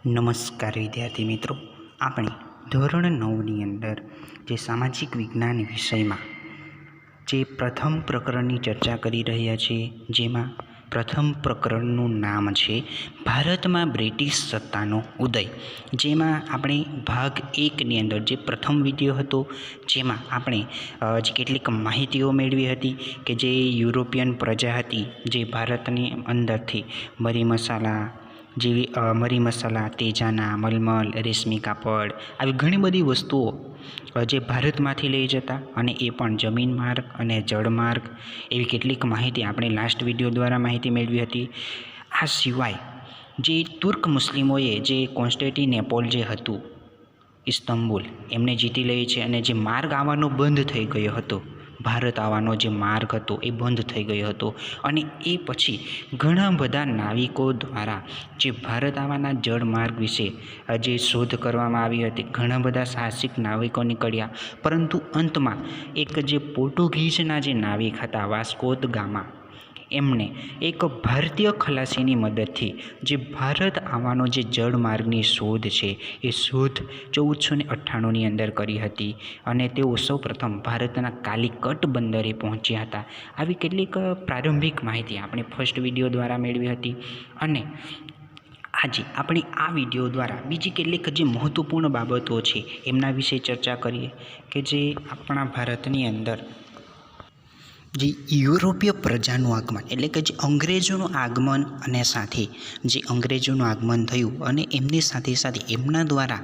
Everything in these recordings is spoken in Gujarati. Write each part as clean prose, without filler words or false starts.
નમસ્કાર વિદ્યાર્થી મિત્રો, આપણે ધોરણ 9ની અંદર જે સામાજિક વિજ્ઞાન વિષયમાં જે પ્રથમ પ્રકરણની ચર્ચા કરી રહ્યા છીએ, જેમાં પ્રથમ પ્રકરણનું નામ છે ભારતમાં બ્રિટિશ સત્તાનો ઉદય. જેમાં આપણે ભાગ 1ની અંદર જે પ્રથમ વિડીયો હતો, જેમાં આપણે જે કેટલીક માહિતીઓ મેળવી હતી કે જે યુરોપિયન પ્રજા હતી જે ભારતની અંદરથી મરી મસાલા, તેજાના, મલમલ, રેશમી કાપડ આવી ઘણી બધી વસ્તુઓ જે ભારતમાંથી લઈ જતા, અને એ પણ જમીન માર્ગ અને જળ માર્ગ, એવી કેટલીક માહિતી આપણે લાસ્ટ વિડીયો દ્વારા માહિતી મેળવી હતી. આ સિવાય જે તુર્ક મુસ્લિમોએ જે કોન્સ્ટેન્ટિનોપલ જે હતું, ઇસ્તંબુલ, એમને જીતી લઈ છે, અને જે માર્ગ આવવાનો બંધ થઈ ગયો હતો, ભારત આવવાનો જે માર્ગ હતો એ બંધ થઈ ગયો હતો, અને એ પછી ઘણા બધા નાવિકો દ્વારા જે ભારત આવવાના જળમાર્ગ વિશે જે શોધ કરવામાં આવી હતી, ઘણા બધા સાહસિક નાવિકો નીકળ્યા, પરંતુ અંતમાં એક જે પોર્ટુગીઝના જે નાવિક હતા વાસ્કો દ ગામા, એમણે એક ભારતીય ખલાસીની મદદથી જે ભારત આવવાનો જે જળમાર્ગની શોધ છે એ શોધ 1498ની અંદર કરી હતી, અને તેઓ સૌપ્રથમ ભારતના કાલિકટ બંદરે પહોંચ્યા હતા. આવી કેટલીક પ્રારંભિક માહિતી આપણે ફર્સ્ટ વિડીયો દ્વારા મેળવી હતી, અને આજે આપણે આ વિડીયો દ્વારા બીજી કેટલીક જે મહત્ત્વપૂર્ણ બાબતો છે એમના વિશે ચર્ચા કરીએ કે જે આપણા ભારતની અંદર જે યુરોપીય પ્રજાનું આગમન, એટલે કે જે અંગ્રેજોનું આગમન, અને સાથે જે અંગ્રેજોનું આગમન થયું અને એમની સાથે સાથે એમના દ્વારા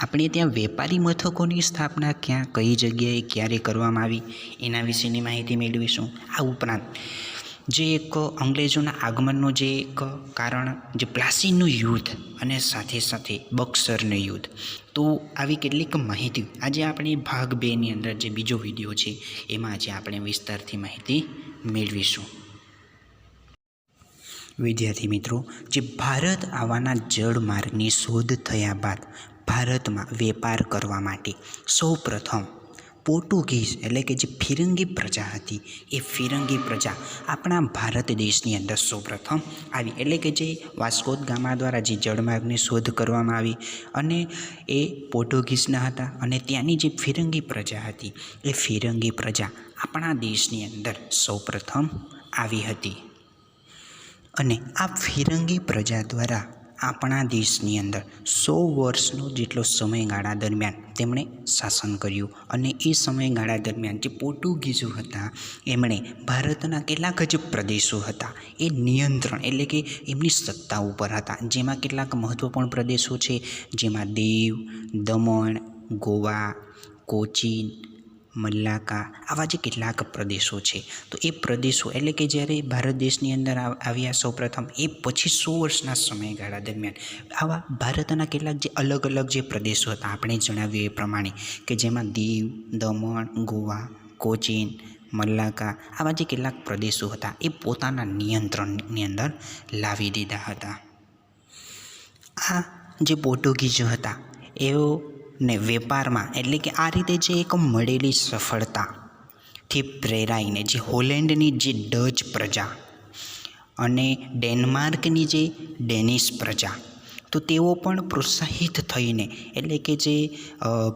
આપણે ત્યાં વેપારી મથકોની સ્થાપના ક્યાં, કઈ જગ્યાએ, ક્યારે કરવામાં આવી, એના વિશેની માહિતી મેળવીશું. આ ઉપરાંત જે એક અંગ્રેજોના આગમનનું જે એક કારણ જે પ્લાસીનું યુદ્ધ, અને સાથે સાથે બક્સરનું યુદ્ધ, તો આવી કેટલીક માહિતી આજે આપણે ભાગ 2ની અંદર જે બીજો વિડીયો છે એમાં આજે આપણે વિસ્તારથી માહિતી મેળવીશું. વિદ્યાર્થી મિત્રો, જે ભારત આવવાના જળમાર્ગની શોધ થયા બાદ ભારતમાં વેપાર કરવા માટે સૌપ્રથમ પોર્ટુગીઝ, એટલે કે જે ફિરંગી પ્રજા હતી, એ ફિરંગી પ્રજા આપણા ભારત દેશની અંદર સૌપ્રથમ આવી, એટલે કે જે વાસ્કો દ ગામા દ્વારા જે જળમાર્ગની શોધ કરવામાં આવી, અને એ પોર્ટુગીઝના હતા, અને ત્યાંની જે ફિરંગી પ્રજા હતી એ ફિરંગી પ્રજા આપણા દેશની અંદર સૌપ્રથમ આવી હતી, અને આ ફિરંગી પ્રજા દ્વારા આપણા દેશની અંદર 100 વર્ષનો જેટલો સમયગાળા દરમિયાન તેમણે શાસન કર્યું, અને એ સમયગાળા દરમિયાન જે પોર્ટુગીઝો હતા એમણે ભારતના કેટલાક જ પ્રદેશો હતા એ નિયંત્રણ, એટલે કે એમની સત્તા ઉપર હતા, જેમાં કેટલાક મહત્ત્વપૂર્ણ પ્રદેશો છે, જેમાં દીવ, દમણ, ગોવા, કોચીન, મલ્લાકા, આવા જે કેટલાક પ્રદેશો છે. તો એ પ્રદેશો, એટલે કે જ્યારે ભારત દેશની અંદર આવ્યા સૌપ્રથમ, એ પછી 100 વર્ષના સમયગાળા દરમિયાન આવા ભારતના કેટલાક જે અલગ અલગ જે પ્રદેશો હતા આપણે જણાવ્યું એ પ્રમાણે, કે જેમાં દીવ, દમણ, ગોવા, કોચીન, મલ્લાકા, આવા જે કેટલાક પ્રદેશો હતા એ પોતાના નિયંત્રણની અંદર લાવી દીધા હતા. આ જે પોર્ટુગીઝો હતા એઓ ને વેપારમાં, એટલે કે આ રીતે જે એક મળેલી સફળતાથી પ્રેરાઈને જે હોલેન્ડની જે ડચ પ્રજા અને ડેનમાર્કની જે ડેનિશ પ્રજા, તો તેઓ પણ પ્રોત્સાહિત થઈને, એટલે કે જે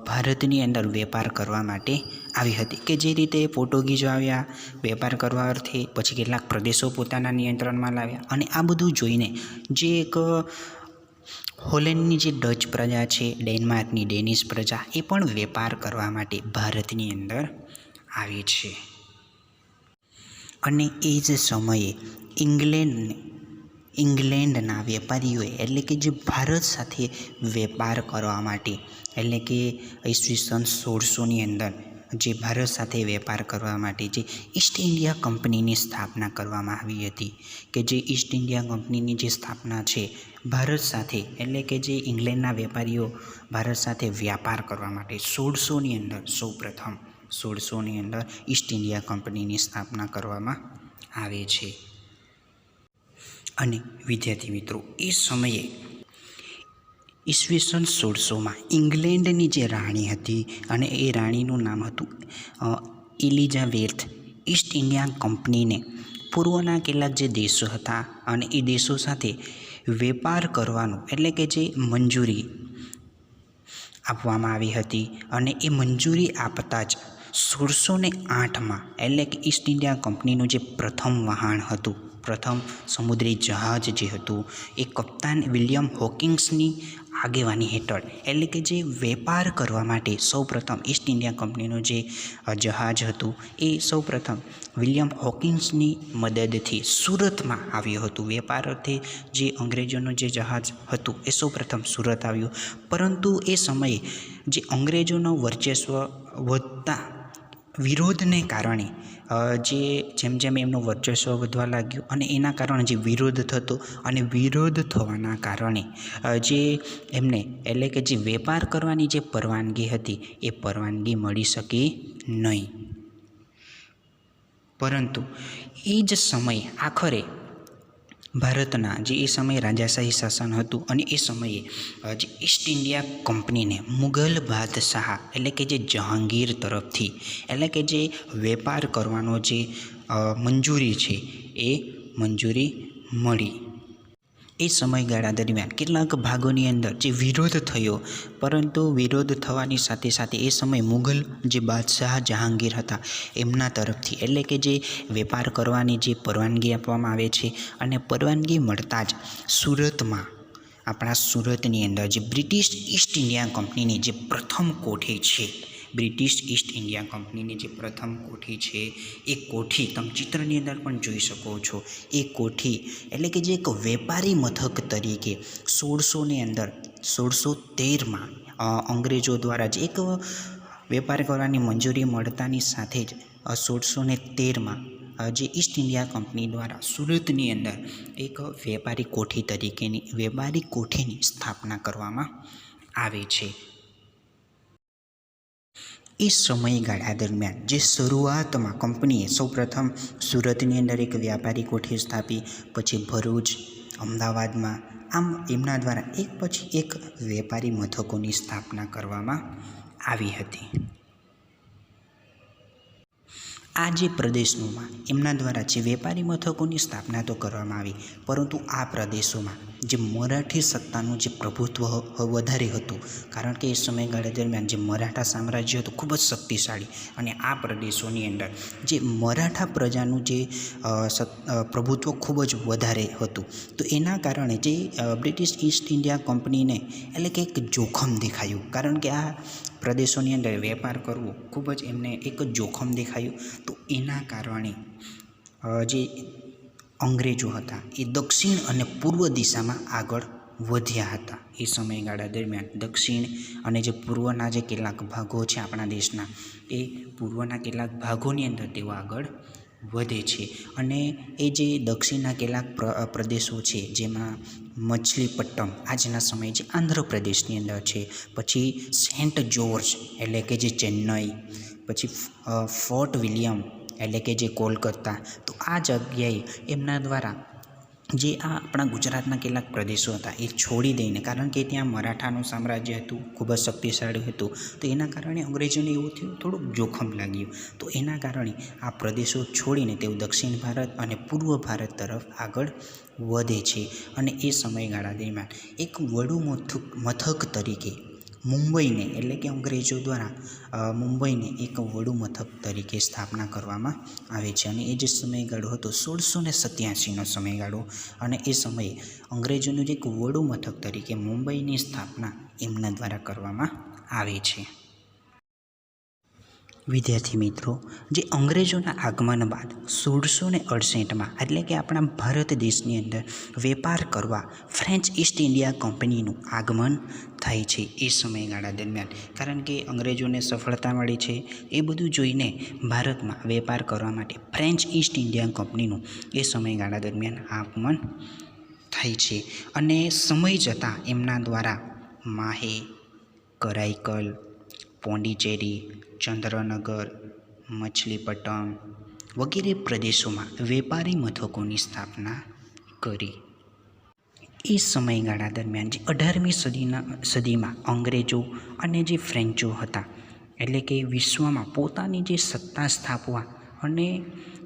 ભારતની અંદર વેપાર કરવા માટે આવી હતી, કે જે રીતે પોર્ટુગીઝો આવ્યા વેપાર કરવા અર્થે, પછી કેટલાક પ્રદેશો પોતાના નિયંત્રણમાં લાવ્યા, અને આ બધું જોઈને જે એક હોલેન્ડની જે ડચ પ્રજા છે, ડેનમાર્કની ડેનિશ પ્રજા, એ પણ વેપાર કરવા માટે ભારતની અંદર આવી છે, અને એ જ સમયે ઇંગ્લેન્ડના વેપારીઓએ, એટલે કે જે ભારત સાથે વેપાર કરવા માટે, એટલે કે ઈસવીસન 1600ની અંદર જે ભારત સાથે વેપાર કરવા માટે જે ઈસ્ટ ઇન્ડિયા કંપનીની સ્થાપના કરવામાં આવી હતી, કે જે ઈસ્ટ ઇન્ડિયા કંપનીની જે સ્થાપના છે ભારત સાથે, એટલે કે જે ઇંગ્લેન્ડના વેપારીઓ ભારત સાથે વ્યાપાર કરવા માટે 1600ની અંદર સૌપ્રથમ 1600ની અંદર ઈસ્ટ ઇન્ડિયા કંપનીની સ્થાપના કરવામાં આવે છે. અને વિદ્યાર્થી મિત્રો, એ સમયે ઈસવીસન 1600માં ઇંગ્લેન્ડની જે રાણી હતી, અને એ રાણીનું નામ હતું એલિઝાબેથ, ઈસ્ટ ઇન્ડિયા કંપનીને પૂર્વના કેટલાક જે દેશો હતા અને એ દેશો સાથે વેપાર કરવાનું એટલે કે જે મંજૂરી આપવામાં આવી હતી અને એ મંજૂરી આપતા જ 1608માં એટલે કે ઈસ્ટ ઇન્ડિયા કંપનીનું જે પ્રથમ વહાણ હતું, પ્રથમ સમુદ્રી જહાજ જે હતું એ કપ્તાન વિલિયમ હોકિંગ્સની આગેવાની હેઠળ એટલે કે જે વેપાર કરવા માટે સૌપ્રથમ ઈસ્ટ ઇન્ડિયા કંપનીનું જે જહાજ હતું એ સૌપ્રથમ વિલિયમ હોકિંગ્સની મદદથી સુરતમાં આવ્યું હતું. વેપાર અર્થે જે અંગ્રેજોનું જે જહાજ હતું એ સૌપ્રથમ સુરત આવ્યું, પરંતુ એ સમયે જે અંગ્રેજોનું વર્ચસ્વ વધતા વિરોધને કારણે જેમ જેમ એમનું વર્ચસ્વ વધવા લાગ્યું અને એના કારણે જે વિરોધ થતો અને વિરોધ થવાના કારણે જે એમને એટલે કે જે વેપાર કરવાની જે પરવાનગી હતી એ પરવાનગી મળી શકી નહીં. પરંતુ એ જ સમયે આખરે ભારતના જે એ સમયે રાજાશાહી શાસન હતું અને એ સમયે જે ઈસ્ટ ઇન્ડિયા કંપનીને મુગલ બાદશાહ એટલે કે જે જહાંગીર તરફથી એટલે કે જે વેપાર કરવાનો જે મંજૂરી છે એ મંજૂરી મળી. એ સમયગાળા દરમિયાન કેટલાક ભાગોની અંદર જે વિરોધ થયો, પરંતુ વિરોધ થવાની સાથે સાથે એ સમયે મુગલ જે બાદશાહ જહાંગીર હતા એમના તરફથી એટલે કે જે વેપાર કરવાની જે પરવાનગી આપવામાં આવે છે અને પરવાનગી મળતા જ સુરતમાં આપણા સુરતની અંદર જે બ્રિટિશ ઈસ્ટ ઇન્ડિયા કંપનીની જે પ્રથમ કોઠી છે, બ્રિટિશ ઈસ્ટ ઇન્ડિયા કંપનીની જે પ્રથમ કોઠી છે એ કોઠી તમે ચિત્રની અંદર પણ જોઈ શકો છો. એ કોઠી એટલે કે જે એક વેપારી મથક તરીકે 1613માં અંગ્રેજો દ્વારા જ એક વેપાર કરવાની મંજૂરી મળતાની સાથે જ 1613માં જે ઈસ્ટ ઇન્ડિયા કંપની દ્વારા સુરતની અંદર એક વેપારી કોઠીની સ્થાપના કરવામાં આવે છે. એ સમયગાળા દરમિયાન જે શરૂઆતમાં કંપનીએ સૌપ્રથમ સુરતની અંદર એક વ્યાપારી કોઠી સ્થાપી, પછી ભરૂચ, અમદાવાદમાં, આમ એમના દ્વારા એક પછી એક વેપારી મથકોની સ્થાપના કરવામાં આવી હતી. આ જે પ્રદેશોમાં એમના દ્વારા જે વેપારી મથકોની સ્થાપના તો કરવામાં આવી, પરંતુ આ પ્રદેશોમાં જે મરાઠી સત્તાનું જે પ્રભુત્વ વધારે હતું, કારણ કે એ સમયગાળા દરમિયાન જે મરાઠા સામ્રાજ્ય હતું ખૂબ જ શક્તિશાળી અને આ પ્રદેશોની અંદર જે મરાઠા પ્રજાનું જે પ્રભુત્વ ખૂબ જ વધારે હતું. તો એના કારણે જે બ્રિટિશ ઈસ્ટ ઇન્ડિયા કંપનીને એટલે કે એક જોખમ દેખાયું, કારણ કે આ પ્રદેશોની અંદર વેપાર કરવો ખૂબ જ એમને એક જોખમ દેખાયું. તો એના કારણે જે અંગ્રેજો હતા એ દક્ષિણ અને પૂર્વ દિશામાં આગળ વધ્યા હતા. એ સમયગાળા દરમિયાન દક્ષિણ અને જે પૂર્વના જે કેટલાક ભાગો છે આપણા દેશના, એ પૂર્વના કેટલાક ભાગોની અંદર તેઓ આગળ વધે છે. અને એ જે દક્ષિણના કેટલાક પ્રદેશો છે જેમાં મછલીપટ્ટમ આજના સમયે જે આંધ્રપ્રદેશની અંદર છે, પછી સેન્ટ જોર્જ એટલે કે જે ચેન્નઈ, પછી ફોર્ટ વિલિયમ એટલે કે જે કોલકાતા, તો આ જગ્યાએ એમના દ્વારા જે આ આપણા ગુજરાતના કેટલાક પ્રદેશો હતા એ છોડી દઈને, કારણ કે ત્યાં મરાઠાનું સામ્રાજ્ય હતું, ખૂબ જ શક્તિશાળી હતું, તો એના કારણે અંગ્રેજોને એવું થયું થોડુંક જોખમ લાગ્યું. તો એના કારણે આ પ્રદેશો છોડીને તેઓ દક્ષિણ ભારત અને પૂર્વ ભારત તરફ આગળ વધે છે. અને એ સમયગાળા દરમિયાન એક વડું મથક તરીકે મુંબઈને એટલે કે અંગ્રેજો દ્વારા મુંબઈને એક વડું મથક તરીકે સ્થાપના કરવામાં આવે છે. અને એ જે સમયગાળો હતો 1687નો સમયગાળો, અને એ સમયે અંગ્રેજોનું જે એક વડું મથક તરીકે મુંબઈની સ્થાપના એમના દ્વારા કરવામાં આવે છે. વિદ્યાર્થી મિત્રો, જે અંગ્રેજોના આગમન બાદ 1668માં એટલે કે આપણા ભારત દેશની અંદર વેપાર કરવા ફ્રેન્ચ ઈસ્ટ ઇન્ડિયા કંપનીનું આગમન થાય છે એ સમયગાળા દરમિયાન, કારણ કે અંગ્રેજોને સફળતા મળી છે એ બધું જોઈને ભારતમાં વેપાર કરવા માટે ફ્રેન્ચ ઈસ્ટ ઇન્ડિયા કંપનીનું એ સમયગાળા દરમિયાન આગમન થાય છે. અને સમય જતાં એમના દ્વારા માહે, કરાઈકલ, પોંડિચેરી, ચંદ્રનગર, મછલીપટ્ટમ વગેરે પ્રદેશોમાં વેપારી મથકોની સ્થાપના કરી. એ સમયગાળા દરમિયાન જે 18મી સદીમાં અંગ્રેજો અને જે ફ્રેન્ચો હતા એટલે કે વિશ્વમાં પોતાની જે સત્તા સ્થાપવા અને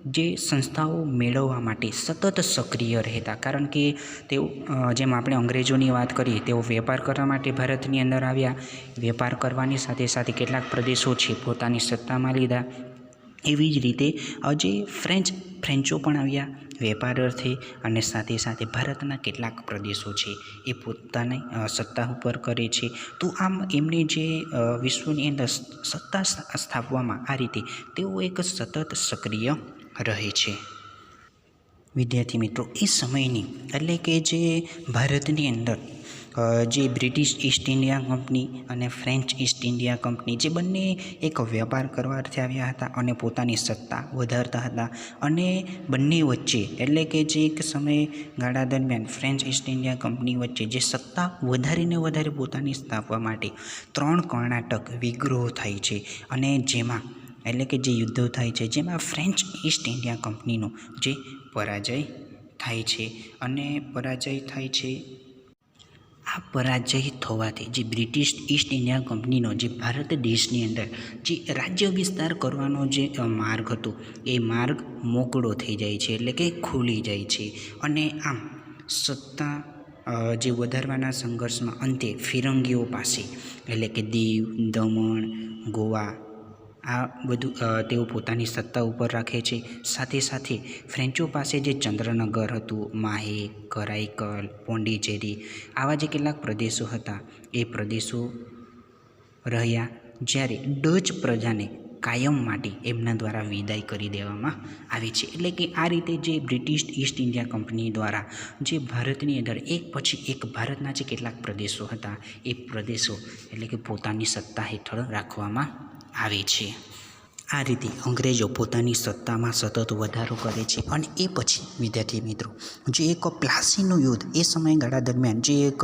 જે સંસ્થાઓ મેળવવા માટે સતત સક્રિય રહેતા, કારણ કે તેઓ જેમ આપણે અંગ્રેજોની વાત કરીએ, તેઓ વેપાર કરવા માટે ભારતની અંદર આવ્યા. વેપાર કરવાની સાથે સાથે કેટલાક પ્રદેશો છે પોતાની સત્તામાં લીધા. એવી જ રીતે જે ફ્રેન્ચો પણ આવ્યા વેપાર અર્થે, અને સાથે સાથે ભારતના કેટલાક પ્રદેશો છે એ પોતાની સત્તા ઉપર કરે છે. તો આમ એમને જે વિશ્વની અંદર સત્તા સ્થાપવામાં આ રીતે તેઓ એક સતત સક્રિય રહે છે. વિદ્યાર્થી મિત્રો, એ સમયની એટલે કે જે ભારતની અંદર જે બ્રિટિશ ઈસ્ટ ઇન્ડિયા કંપની અને ફ્રેન્ચ ઈસ્ટ ઇન્ડિયા કંપની, જે બંને એક વેપાર કરવા અર્થે આવ્યા હતા અને પોતાની સત્તા વધારતા હતા. અને બંને વચ્ચે એટલે કે જે એક સમયગાળા દરમિયાન ફ્રેન્ચ ઈસ્ટ ઇન્ડિયા કંપની વચ્ચે જે સત્તા વધારે પોતાની સ્થાપવા માટે 3 કર્ણાટક વિગ્રહો થાય છે, અને જેમાં એટલે કે જે યુદ્ધો થાય છે જેમાં ફ્રેન્ચ ઈસ્ટ ઇન્ડિયા કંપનીનો જે પરાજય થાય છે. અને પરાજય થાય છે, આ પરાજય થવાથી જે બ્રિટિશ ઈસ્ટ ઇન્ડિયા કંપનીનો જે ભારત દેશની અંદર જે રાજ્ય વિસ્તાર કરવાનો જે માર્ગ હતો એ માર્ગ મોકળો થઈ જાય છે, એટલે કે ખુલી જાય છે. અને આમ સત્તા જે વધારવાના સંઘર્ષમાં અંતે ફિરંગીઓ પાસે એટલે કે દીવ, દમણ, ગોવા આ બધું તેઓ પોતાની સત્તા ઉપર રાખે છે. સાથે સાથે ફ્રેન્ચો પાસે જે ચંદ્રનગર હતું, માહે, કરાઈકલ, પોંડિચેરી આવા જે કેટલાક પ્રદેશો હતા એ પ્રદેશો રહ્યા, જ્યારે ડચ પ્રજાને કાયમ માટે એમના દ્વારા વિદાય કરી દેવામાં આવી છે. એટલે કે આ રીતે જે બ્રિટિશ ઈસ્ટ ઇન્ડિયા કંપની દ્વારા જે ભારતની અંદર એક પછી એક ભારતના જે કેટલાક પ્રદેશો હતા એ પ્રદેશો એટલે કે પોતાની સત્તા હેઠળ રાખવામાં આવે છે. આ રીતે અંગ્રેજો પોતાની સત્તામાં સતત વધારો કરે છે. અને એ પછી વિદ્યાર્થી મિત્રો, જે એક પ્લાસીનું યુદ્ધ એ સમયગાળા દરમિયાન જે એક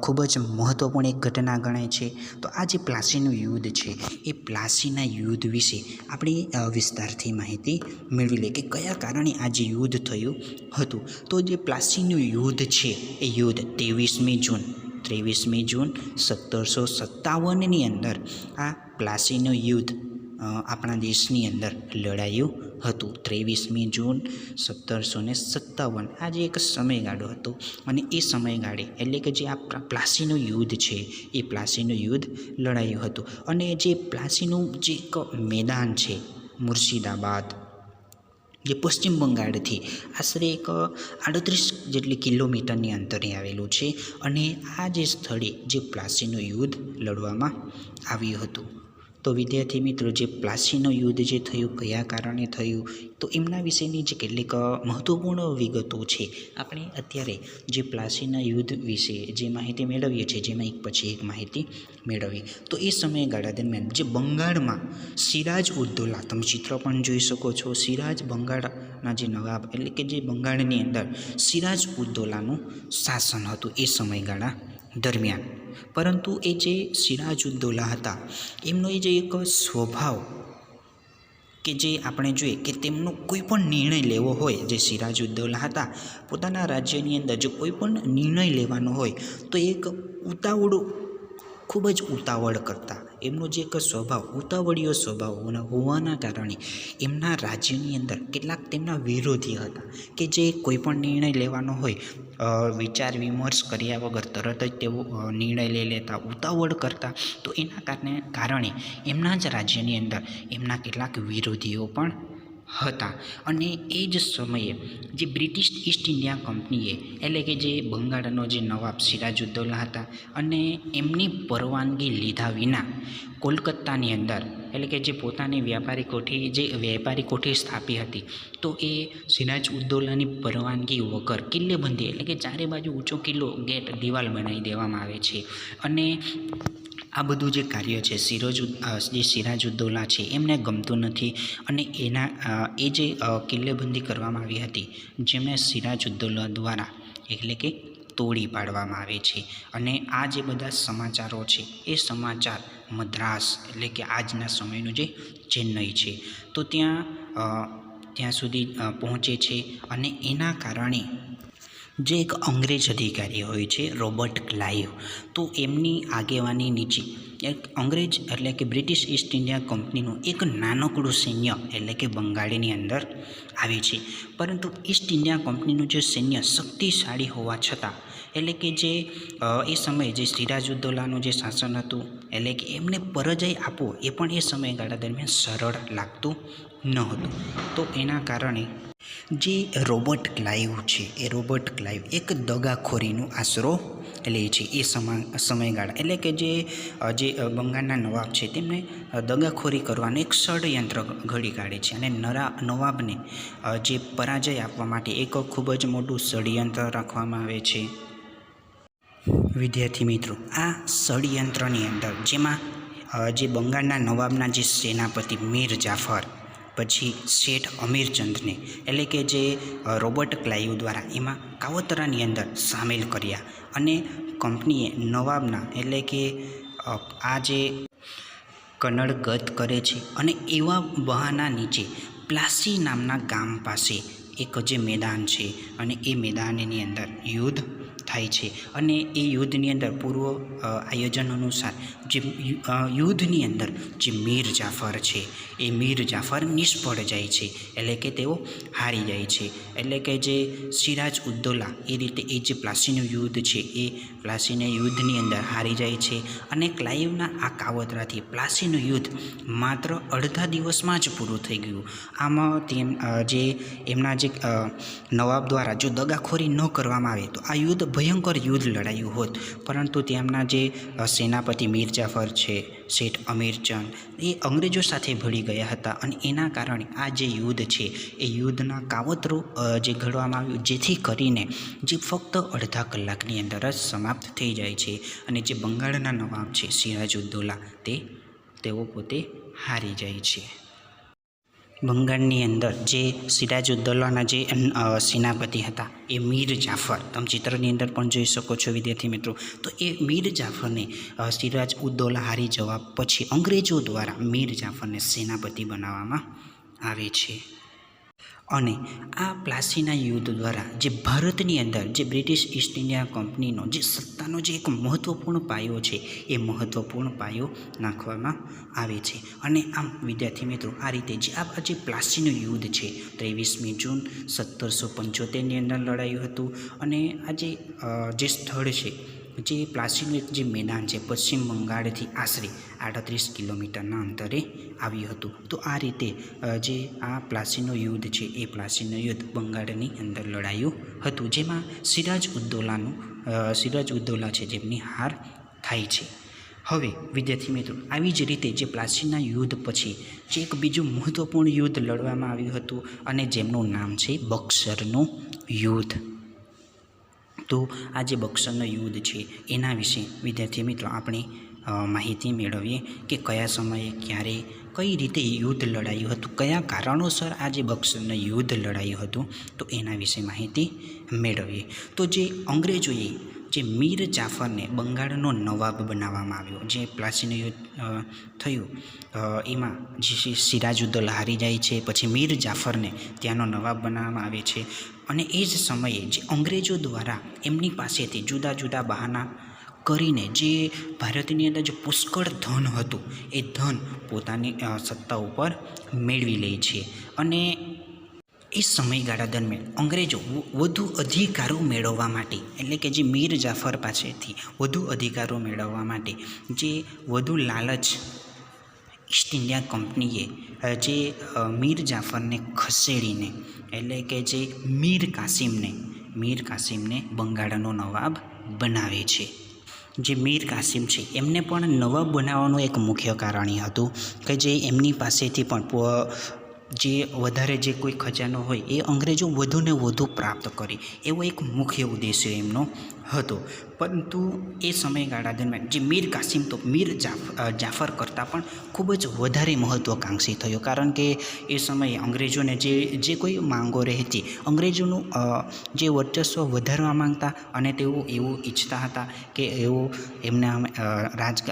ખૂબ જ મહત્ત્વપૂર્ણ એક ઘટના ગણાય છે. તો આ જે પ્લાસીનું યુદ્ધ છે એ પ્લાસીના યુદ્ધ વિશે આપણે વિસ્તારથી માહિતી મેળવી લઈએ કે કયા કારણે આ જે યુદ્ધ થયું હતું. તો જે પ્લાસીનું યુદ્ધ છે એ યુદ્ધ 23મી જૂન 1757ની અંદર આ પ્લાસીનું યુદ્ધ આપણા દેશની અંદર લડાયું હતું. 23મી જૂન 1757 આ જે એક સમયગાળો હતો. અને એ સમયગાળે એટલે કે જે આ પ્લાસીનું યુદ્ધ છે એ પ્લાસીનું યુદ્ધ લડાયું હતું. અને જે પ્લાસીનું જે એક મેદાન છે મુર્શિદાબાદ, જે પશ્ચિમ બંગાળથી આશરે એક 38 જેટલી કિલોમીટરની અંતરે આવેલું છે. અને આ જે સ્થળે જે પ્લાસીનું યુદ્ધ લડવામાં આવ્યું હતું. તો વિદ્યાર્થી મિત્રો, જે પ્લાસીનું યુદ્ધ જે થયું કયા કારણે થયું, તો એમના વિશેની જે કેટલીક મહત્ત્વપૂર્ણ વિગતો છે આપણે અત્યારે જે પ્લાસીના યુદ્ધ વિશે જે માહિતી મેળવીએ છીએ, જેમાં એક પછી એક માહિતી મેળવી. તો એ સમયગાળા દરમિયાન જે બંગાળમાં સિરાજ ઉદ્દૌલા, તમે ચિત્ર પણ જોઈ શકો છો, સિરાજ બંગાળના જે નવાબ એટલે કે જે બંગાળની અંદર સિરાજ ઉદ્દૌલાનું શાસન હતું એ સમયગાળા દરમિયાન. પરંતુ એ જે સિરાજ ઉદ્દૌલા હતા એમનો એ જે એક સ્વભાવ કે જે આપણે જોઈએ કે તેમનો કોઈ પણ નિર્ણય લેવો હોય, જે સિરાજ ઉદ્દૌલા હતા પોતાના રાજ્યની અંદર જો કોઈ પણ નિર્ણય લેવાનો હોય તો એક ખૂબ જ ઉતાવળ કરતા. એમનો જે એક સ્વભાવ ઉતાવળીયો સ્વભાવ હોવાના કારણે એમના રાજ્યની અંદર કેટલાક તેમના વિરોધી હતા કે જે કોઈ પણ નિર્ણય લેવાનો હોય વિચાર વિમર્શ કર્યા વગર તરત જ તેઓ નિર્ણય લઈ લેતા, ઉતાવળ કરતા. તો એના કારણે એમના જ રાજ્યની અંદર એમના કેટલાક વિરોધીઓ પણ હતા. અને એ જ સમયે જે બ્રિટિશ ઈસ્ટ ઇન્ડિયા કંપનીએ એટલે કે જે બંગાળનો જે નવાબ સિરાજ ઉદ્દૌલા હતા અને એમની પરવાનગી લીધા વિના કોલકાતાની અંદર એટલે કે જે પોતાની વેપારી કોઠી સ્થાપી હતી, તો એ સિરાજ ઉદ્દૌલાની પરવાનગી વગર કિલ્લેબંધી એટલે કે ચારે બાજુ ઊંચો કિલ્લો દિવાલ બનાવી દેવામાં આવે છે. અને આ બધું જે કાર્ય છે જે સિરાજ ઉદ્દૌલા છે એમને ગમતું નથી. અને એ જે કિલ્લેબંધી કરવામાં આવી હતી જેમને સિરાજ ઉદ્દૌલા દ્વારા એટલે કે તોડી પાડવામાં આવે છે. અને આ જે બધા સમાચારો છે એ સમાચાર મદ્રાસ એટલે કે આજના સમયનું જે ચેન્નઈ છે તો ત્યાં સુધી પહોંચે છે. અને એના કારણે જે એક અંગ્રેજ અધિકારી હોય છે રોબર્ટ ક્લાઇવ, તો એમની આગેવાની નીચે એક અંગ્રેજ એટલે કે બ્રિટિશ ઈસ્ટ ઇન્ડિયા કંપનીનું એક નાનકડું સૈન્ય એટલે કે બંગાળની અંદર આવે છે. પરંતુ ઈસ્ટ ઇન્ડિયા કંપનીનું જે સૈન્ય શક્તિશાળી હોવા છતાં એટલે કે જે એ સમયે જે સિરાજુદ્દૌલાનું જે શાસન હતું એટલે કે એમને પરાજય આપવો એ પણ એ સમયગાળા દરમિયાન સરળ લાગતું ન હતું. તો એના કારણે જે રોબર્ટ ક્લાઇવ છે એ રોબર્ટ ક્લાઇવ એક દગાખોરીનો આશરો લે છે એ સમયગાળા એટલે કે જે બંગાળના નવાબ છે તેમને દગાખોરી કરવાનું એક ષડયંત્ર ઘડી કાઢે છે અને નવાબને જે પરાજય આપવા માટે એક ખૂબ જ મોટું ષડયંત્ર રાખવામાં આવે છે. વિદ્યાર્થી મિત્રો, આ ષડયંત્રની અંદર જેમાં જે બંગાળના નવાબના જે સેનાપતિ મીર જાફર પછી શેઠ અમીરચંદને એટલે કે જે રોબર્ટ ક્લાઇવ દ્વારા એમાં કાવતરાની અંદર સામેલ કર્યા અને કંપનીએ નવાબના એટલે કે આ જે કનડગત કરે છે અને એવા બહાના નીચે પ્લાસી નામના ગામ પાસે એક જે મેદાન છે અને એ મેદાનની અંદર યુદ્ધ થાય છે અને એ યુદ્ધની અંદર પૂર્વ આયોજન અનુસાર જે યુદ્ધની અંદર જે મીર જાફર છે એ મીર જાફર નિષ્ફળ જાય છે એટલે કે તેઓ હારી જાય છે. એટલે કે જે સિરાજ ઉદ્દૌલા એ રીતે એ જે પ્લાસીનું યુદ્ધ છે એ પ્લાસીના યુદ્ધની અંદર હારી જાય છે અને ક્લાઇવના આ કાવતરાથી પ્લાસીનું યુદ્ધ માત્ર અડધા દિવસમાં જ પૂરું થઈ ગયું. આમાં જે એમના જે નવાબ દ્વારા જો દગાખોરી ન કરવામાં આવે તો આ યુદ્ધ ભયંકર યુદ્ધ લડાયું હોત, પરંતુ તેમના જે સેનાપતિ મીર જાફર છે, શેઠ અમીરચંદ એ અંગ્રેજો સાથે ભળી ગયા હતા અને એના કારણે આ જે યુદ્ધ છે એ યુદ્ધના કાવતરો જે ઘડવામાં આવ્યું, જેથી કરીને જે ફક્ત અડધા કલાકની અંદર જ સમાપ્ત થઈ જાય છે અને જે બંગાળના નવાબ છે સિરાજુદ્દૌલા તેઓ પોતે હારી જાય છે. બંગાળની અંદર જે સિરાજુદ્દૌલાના જે સેનાપતિ હતા એ મીર જાફર, તમે ચિત્રની અંદર પણ જોઈ શકો છો વિદ્યાર્થી મિત્રો. તો એ મીર જાફરને સિરાજ ઉદ્દૌલા હારી જવા પછી અંગ્રેજો દ્વારા મીર જાફરને સેનાપતિ બનાવવામાં આવે છે અને આ પ્લાસીના યુદ્ધ દ્વારા જે ભારતની અંદર જે બ્રિટિશ ઈસ્ટ ઇન્ડિયા કંપનીનો જે સત્તાનો જે એક મહત્ત્વપૂર્ણ પાયો છે એ મહત્ત્વપૂર્ણ પાયો નાખવામાં આવે છે. અને આમ વિદ્યાર્થી મિત્રો, આ રીતે જે પ્લાસીનું યુદ્ધ છે 23મી જૂન 1775ની અંદર લડાયું હતું અને આ જે સ્થળ છે જે પ્લાસીનું એક જે મેદાન છે પશ્ચિમ બંગાળથી આશરે 38 કિલોમીટરના અંતરે આવ્યું હતું. તો આ રીતે જે આ પ્લાસીનું યુદ્ધ છે એ પ્લાસીનું યુદ્ધ બંગાળની અંદર લડાયું હતું, જેમાં સિરાજ ઉદ્દૌલા છે જેમની હાર થાય છે. હવે વિદ્યાર્થી મિત્રો, આવી જ રીતે જે પ્લાસીના યુદ્ધ પછી જે એક બીજું મહત્ત્વપૂર્ણ યુદ્ધ લડવામાં આવ્યું હતું અને જેમનું નામ છે બક્સરનું યુદ્ધ. તો આ જે બક્સરનું યુદ્ધ છે એના વિશે વિદ્યાર્થી મિત્રો આપણે માહિતી મેળવીએ કે કયા સમયે ક્યારે કઈ રીતે યુદ્ધ લડાયું હતું, કયા કારણોસર આ જે બક્સરનું યુદ્ધ લડાયું હતું, તો એના વિશે માહિતી મેળવીએ. તો જે અંગ્રેજોએ જે મીર જાફરને બંગાળનો નવાબ બનાવવામાં આવ્યો, જે પ્લાસીનું યુદ્ધ થયું એમાં જે સિરાજુદ્દૌલા હારી જાય છે, પછી મીર જાફરને ત્યાંનો નવાબ બનાવવામાં આવે છે અને એ જ સમયે જે અંગ્રેજો દ્વારા એમની પાસેથી જુદા જુદા બહાના કરીને જે ભારતની અંદર જે પુષ્કળ ધન હતું એ ધન પોતાની સત્તા ઉપર મેળવી લે છે અને એ સમયગાળા દરમિયાન અંગ્રેજો વધુ અધિકારો મેળવવા માટે એટલે કે જે મીર જાફર પાસેથી વધુ અધિકારો મેળવવા માટે જે વધુ લાલચ ઈસ્ટ ઇન્ડિયા કંપનીએ જે મીર જાફરને ખસેડીને એટલે કે જે મીર કાસિમને બંગાળનો નવાબ બનાવે છે. જે મીર કાસિમ છે એમને પણ નવાબ બનાવવાનું એક મુખ્ય કારણ એ હતું કે જે એમની પાસેથી પણ જે વધારે જે કોઈ ખજાનો હોય એ અંગ્રેજો વધુને વધુ પ્રાપ્ત કરે, એવો એક મુખ્ય ઉદ્દેશ્ય એમનો હતો. પરંતુ એ સમયગાળા દરમિયાન જે મીર કાસિમ તો મીર જાફર કરતાં પણ ખૂબ જ વધારે મહત્ત્વાકાંક્ષી થયો, કારણ કે એ સમયે અંગ્રેજોને જે કોઈ માંગો રહેતી, અંગ્રેજોનું જે વર્ચસ્વ વધારવા માંગતા અને તેઓ એવું ઈચ્છતા હતા કે એઓ એમના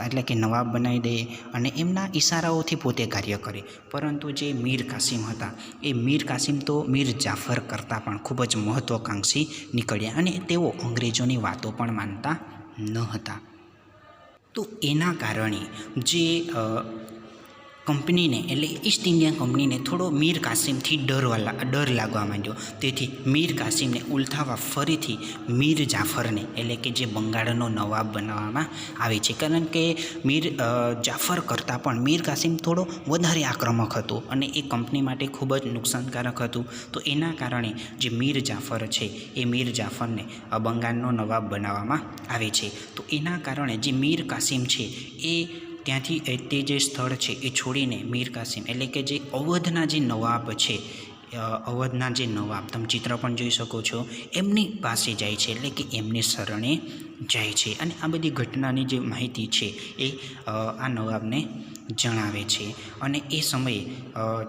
એટલે કે નવાબ બનાવી દે અને એમના ઈશારાઓથી પોતે કાર્ય કરે. પરંતુ જે મીર કાસિમ હતા એ મીર કાસિમ તો મીર જાફર કરતાં પણ ખૂબ જ મહત્ત્વાકાંક્ષી નીકળ્યા અને તેઓ અંગ્રેજોની વાતો પણ માનતા ન હતા. તો એના કારણે જે કંપનીને એટલે ઈસ્ટ ઇન્ડિયા કંપનીને થોડો મીર કાસિમથી ડર લાગવા માંડ્યો. તેથી મીર કાસિમને ઉલથાવા ફરીથી મીર જાફરને એટલે કે જે બંગાળનો નવાબ બનાવવામાં આવે છે, કારણ કે મીર જાફર કરતાં પણ મીર કાસિમ થોડો વધારે આક્રમક હતો અને એ કંપની માટે ખૂબ જ નુકસાનકારક હતું. તો એના કારણે જે મીર જાફર છે એ મીર જાફરને બંગાળનો નવાબ બનાવવામાં આવે છે. તો એના કારણે જે મીર કાસિમ છે એ ત્યાંથી તે જે સ્થળ છે એ છોડીને મીર કાસિમ એટલે કે જે અવધના જે નવાબ છે, અવધના જે નવાબ તમે ચિત્ર પણ જોઈ શકો છો, એમની પાસે જાય છે, એટલે કે એમની શરણે જાય છે. અને આ બધી ઘટનાની જે માહિતી છે એ આ નવાબને જણાવે છે. અને એ સમયે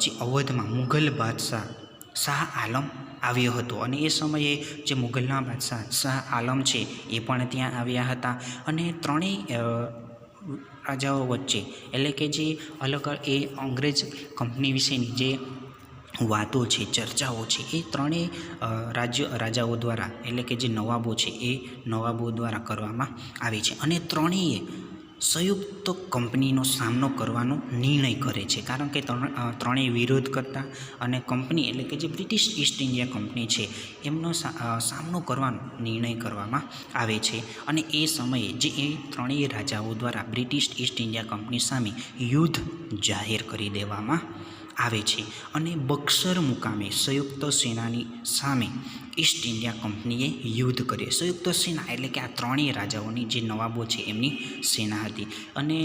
જે અવધમાં મુઘલ બાદશાહ શાહ આલમ આવ્યો હતો અને એ સમયે જે મુઘલના બાદશાહ શાહ આલમ છે એ પણ ત્યાં આવ્યા હતા. અને ત્રણેય રાજાઓ વચ્ચે એટલે કે જે અલગ એ અંગ્રેજ કંપની વિશેની જે વાતો છે, ચર્ચાઓ છે, એ ત્રણેય રાજાઓ દ્વારા એટલે કે જે નવાબો છે એ નવાબો દ્વારા કરવામાં આવે છે. અને ત્રણેય સંયુક્ત કંપનીનો સામનો કરવાનો નિર્ણય કરે છે, કારણ કે ત્રણેય વિરોધ કરતા અને કંપની એટલે કે જે બ્રિટિશ ઈસ્ટ ઇન્ડિયા કંપની છે એમનો સામનો કરવાનો નિર્ણય કરવામાં આવે છે. અને એ સમયે જે એ ત્રણેય રાજાઓ દ્વારા બ્રિટિશ ઈસ્ટ ઇન્ડિયા કંપની સામે યુદ્ધ જાહેર કરી દેવામાં આવે છે. અને બક્સર મુકામે સંયુક્ત સેનાની સામે ઈસ્ટ ઇન્ડિયા કંપનીએ યુદ્ધ કરે. સંયુક્ત સેના એટલે કે આ ત્રણેય રાજાઓની જે નવાબો છે એમની સેના હતી. અને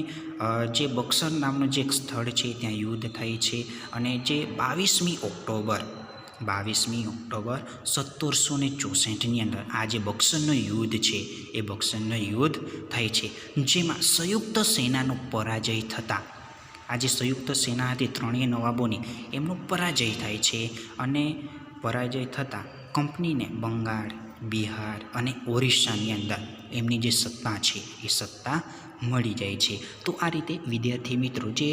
જે બક્સર નામનું જે એક સ્થળ છે ત્યાં યુદ્ધ થાય છે. અને જે 22મી ઓક્ટોબર 1764ની અંદર આ જે બક્સરનું યુદ્ધ છે એ બક્સરનું યુદ્ધ થાય છે, જેમાં સંયુક્ત સેનાનો પરાજય થતાં આ જે સંયુક્ત સેના હતી ત્રણેય નવાબોની એમનો પરાજય થાય છે. અને પરાજય થતાં કંપનીને બંગાળ, બિહાર અને ઓરિસ્સાની અંદર એમની જે સત્તા છે એ સત્તા મળી જાય છે. તો આ રીતે વિદ્યાર્થી મિત્રો જે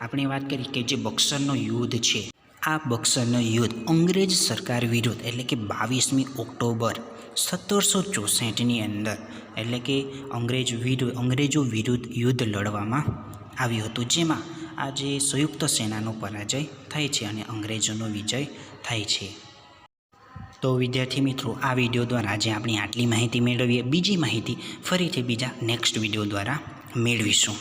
આપણે વાત કરી કે જે બક્સરનો યુદ્ધ છે, આ બક્સરનો યુદ્ધ અંગ્રેજ સરકાર વિરુદ્ધ એટલે કે 22મી ઓક્ટોબર 1764ની અંદર એટલે કે અંગ્રેજો વિરુદ્ધ યુદ્ધ લડવામાં આવ્યું હતું, જેમાં આ જે સંયુક્ત સેનાનો પરાજય થાય છે અને અંગ્રેજોનો વિજય થાય છે. તો વિદ્યાર્થી મિત્રો આ વિડીયો દ્વારા આજે આપણે આટલી માહિતી મેળવીએ. બીજી માહિતી ફરીથી બીજા નેક્સ્ટ વિડીયો દ્વારા મેળવીશું.